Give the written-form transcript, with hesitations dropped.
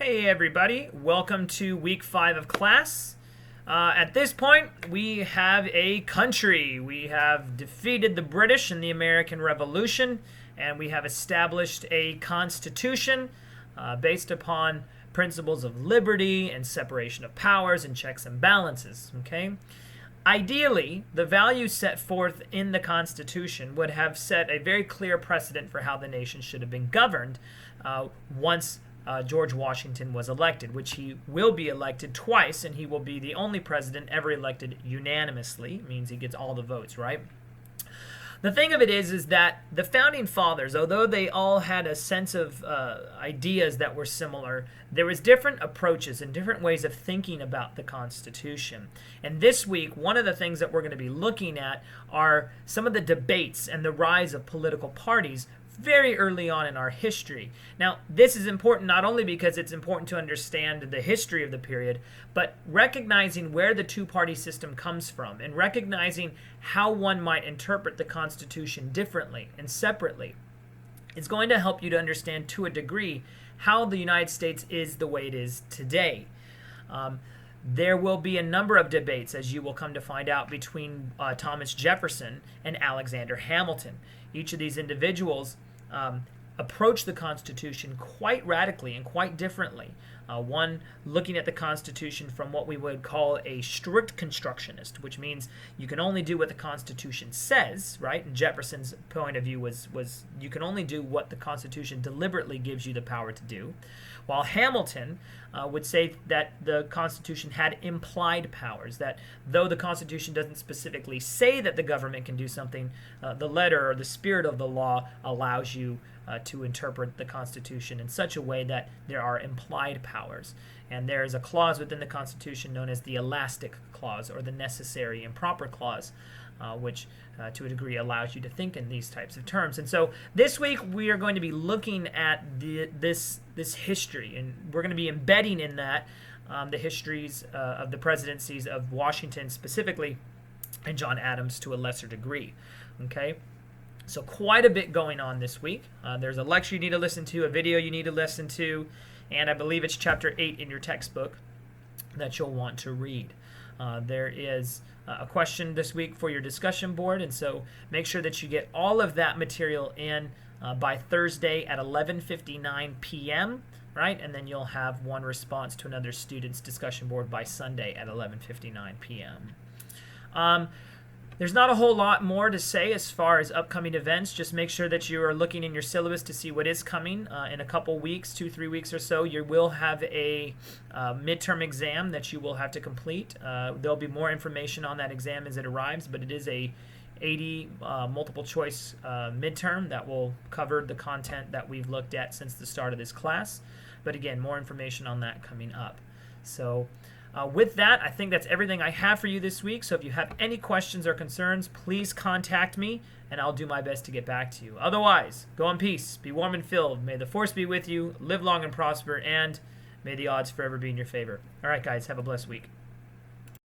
Hey everybody, welcome to week 5 of class. At this point, we have a country. We have defeated the British in the American Revolution, and we have established a constitution based upon principles of liberty and separation of powers and checks and balances. Okay? Ideally, the values set forth in the Constitution would have set a very clear precedent for how the nation should have been governed once George Washington was elected, which he will be elected twice, and he will be the only president ever elected unanimously. It means he gets all the votes, right? The thing of it is that the founding fathers, although they all had a sense of ideas that were similar, there was different approaches and different ways of thinking about the Constitution. And this week, one of the things that we're going to be looking at are some of the debates and the rise of political parties very early on in our history. Now, this is important not only because it's important to understand the history of the period, but recognizing where the two-party system comes from and recognizing how one might interpret the Constitution differently and separately. It's going to help you to understand to a degree how the United States is the way it is today. There will be a number of debates, as you will come to find out, between Thomas Jefferson and Alexander Hamilton. Each of these individuals approach the Constitution quite radically and quite differently. One looking at the Constitution from what we would call a strict constructionist, which means you can only do what the Constitution says, right? And Jefferson's point of view was you can only do what the Constitution deliberately gives you the power to do, while Hamilton would say that the Constitution had implied powers, that though the Constitution doesn't specifically say that the government can do something, the letter or the spirit of the law allows you to interpret the Constitution in such a way that there are implied powers. And there is a clause within the Constitution known as the elastic clause or the necessary and proper clause, which to a degree allows you to think in these types of terms. And so this week we are going to be looking at this history, and we're going to be embedding in that the histories of the presidencies of Washington specifically and John Adams to a lesser degree. Okay? So quite a bit going on this week. There's a lecture you need to listen to, a video you need to listen to, and I believe it's chapter 8 in your textbook that you'll want to read. There is a question this week for your discussion board, and so make sure that you get all of that material in by Thursday at 11:59 p.m., right? And then you'll have one response to another student's discussion board by Sunday at 11:59 p.m. There's not a whole lot more to say as far as upcoming events. Just make sure that you are looking in your syllabus to see what is coming. In a couple weeks, 2-3 weeks or so, you will have a midterm exam that you will have to complete. There'll be more information on that exam as it arrives, but it is a 80 multiple choice midterm that will cover the content that we've looked at since the start of this class. But again, more information on that coming up. So with that, I think that's everything I have for you this week. So if you have any questions or concerns, please contact me, and I'll do my best to get back to you. Otherwise, go in peace, be warm and filled. May the force be with you, live long and prosper, and may the odds forever be in your favor. All right, guys, have a blessed week.